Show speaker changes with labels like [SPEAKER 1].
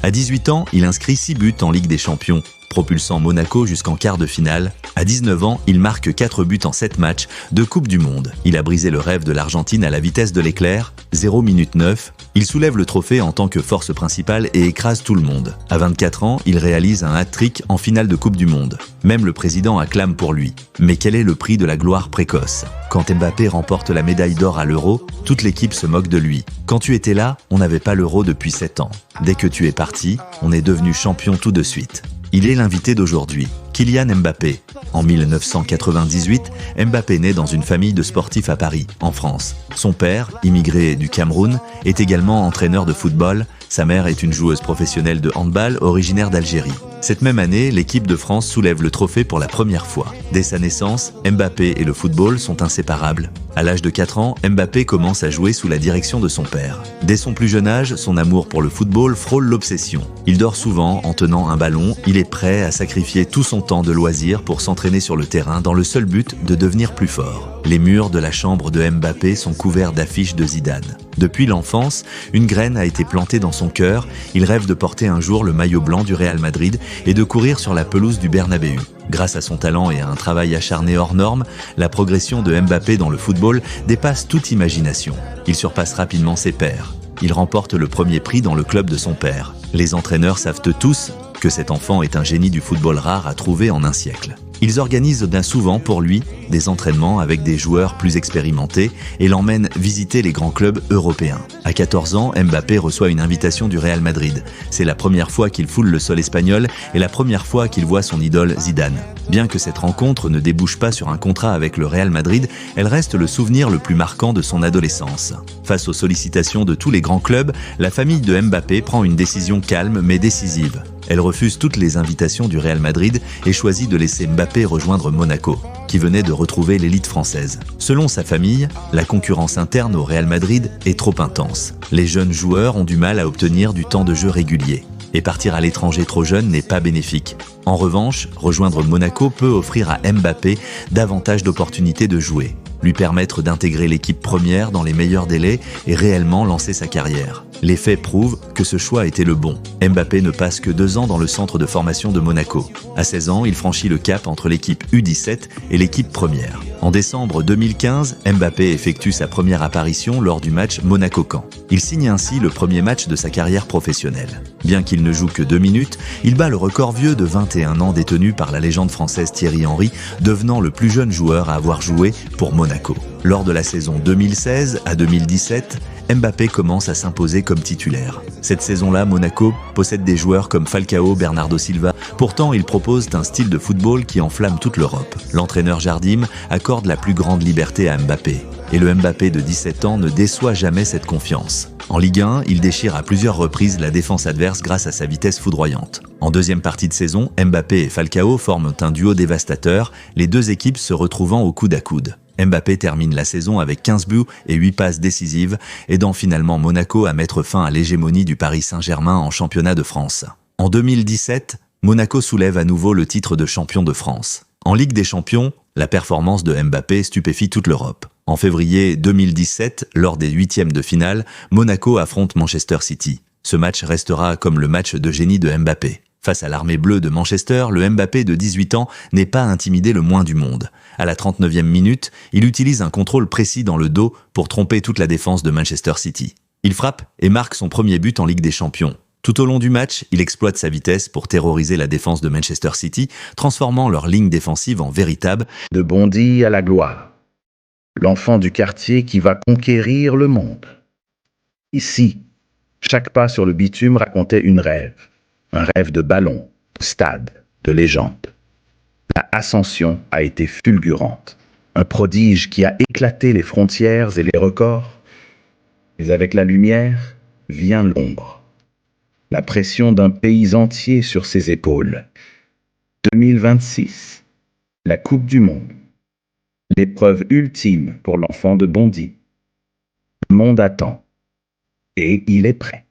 [SPEAKER 1] À 18 ans, il inscrit 6 buts en Ligue des Champions, propulsant Monaco jusqu'en quart de finale. À 19 ans, il marque 4 buts en 7 matchs de Coupe du Monde. Il a brisé le rêve de l'Argentine à la vitesse de l'éclair, 0 minute 9. Il soulève le trophée en tant que force principale et écrase tout le monde. À 24 ans, il réalise un hat-trick en finale de Coupe du Monde. Même le président acclame pour lui. Mais quel est le prix de la gloire précoce? Quand Mbappé remporte la médaille d'or à l'Euro, toute l'équipe se moque de lui. Quand tu étais là, on n'avait pas l'Euro depuis 7 ans. Dès que tu es parti, on est devenu champion tout de suite. Il est l'invité d'aujourd'hui, Kylian Mbappé. En 1998, Mbappé naît dans une famille de sportifs à Paris, en France. Son père, immigré du Cameroun, est également entraîneur de football. Sa mère est une joueuse professionnelle de handball originaire d'Algérie. Cette même année, l'équipe de France soulève le trophée pour la première fois. Dès sa naissance, Mbappé et le football sont inséparables. À l'âge de 4 ans, Mbappé commence à jouer sous la direction de son père. Dès son plus jeune âge, son amour pour le football frôle l'obsession. Il dort souvent en tenant un ballon, il est prêt à sacrifier tout son temps de loisir pour s'entraîner sur le terrain dans le seul but de devenir plus fort. Les murs de la chambre de Mbappé sont couverts d'affiches de Zidane. Depuis l'enfance, une graine a été plantée dans son cœur. Il rêve de porter un jour le maillot blanc du Real Madrid et de courir sur la pelouse du Bernabéu. Grâce à son talent et à un travail acharné hors norme, la progression de Mbappé dans le football dépasse toute imagination. Il surpasse rapidement ses pairs. Il remporte le premier prix dans le club de son père. Les entraîneurs savent tous que cet enfant est un génie du football rare à trouver en un siècle. Ils organisent bien souvent pour lui des entraînements avec des joueurs plus expérimentés et l'emmènent visiter les grands clubs européens. À 14 ans, Mbappé reçoit une invitation du Real Madrid. C'est la première fois qu'il foule le sol espagnol et la première fois qu'il voit son idole Zidane. Bien que cette rencontre ne débouche pas sur un contrat avec le Real Madrid, elle reste le souvenir le plus marquant de son adolescence. Face aux sollicitations de tous les grands clubs, la famille de Mbappé prend une décision calme mais décisive. Elle refuse toutes les invitations du Real Madrid et choisit de laisser Mbappé rejoindre Monaco, qui venait de retrouver l'élite française. Selon sa famille, la concurrence interne au Real Madrid est trop intense. Les jeunes joueurs ont du mal à obtenir du temps de jeu régulier. Et partir à l'étranger trop jeune n'est pas bénéfique. En revanche, rejoindre Monaco peut offrir à Mbappé davantage d'opportunités de jouer, lui permettre d'intégrer l'équipe première dans les meilleurs délais et réellement lancer sa carrière. Les faits prouvent que ce choix était le bon. Mbappé ne passe que 2 ans dans le centre de formation de Monaco. À 16 ans, il franchit le cap entre l'équipe U17 et l'équipe première. En décembre 2015, Mbappé effectue sa première apparition lors du match Monaco-Caen. Il signe ainsi le premier match de sa carrière professionnelle. Bien qu'il ne joue que 2 minutes, il bat le record vieux de 21 ans détenu par la légende française Thierry Henry, devenant le plus jeune joueur à avoir joué pour Monaco. Lors de la saison 2016 à 2017, Mbappé commence à s'imposer comme titulaire. Cette saison-là, Monaco possède des joueurs comme Falcao, Bernardo Silva. Pourtant, ils proposent un style de football qui enflamme toute l'Europe. L'entraîneur Jardim accorde la plus grande liberté à Mbappé. Et le Mbappé de 17 ans ne déçoit jamais cette confiance. En Ligue 1, il déchire à plusieurs reprises la défense adverse grâce à sa vitesse foudroyante. En deuxième partie de saison, Mbappé et Falcao forment un duo dévastateur, les deux équipes se retrouvant au coude à coude. Mbappé termine la saison avec 15 buts et 8 passes décisives, aidant finalement Monaco à mettre fin à l'hégémonie du Paris Saint-Germain en championnat de France. En 2017, Monaco soulève à nouveau le titre de champion de France. En Ligue des Champions, la performance de Mbappé stupéfie toute l'Europe. En février 2017, lors des 8e de finale, Monaco affronte Manchester City. Ce match restera comme le match de génie de Mbappé. Face à l'armée bleue de Manchester, le Mbappé de 18 ans n'est pas intimidé le moins du monde. À la 39e minute, il utilise un contrôle précis dans le dos pour tromper toute la défense de Manchester City. Il frappe et marque son premier but en Ligue des Champions. Tout au long du match, il exploite sa vitesse pour terroriser la défense de Manchester City, transformant leur ligne défensive en véritable
[SPEAKER 2] « de Bondy à la gloire ». L'enfant du quartier qui va conquérir le monde. Ici, chaque pas sur le bitume racontait un rêve de ballon, de stade, de légende. La ascension a été fulgurante, un prodige qui a éclaté les frontières et les records. Mais avec la lumière vient l'ombre, la pression d'un pays entier sur ses épaules. 2026, la Coupe du Monde. L'épreuve ultime pour l'enfant de Bondy. Le monde attend. Et il est prêt.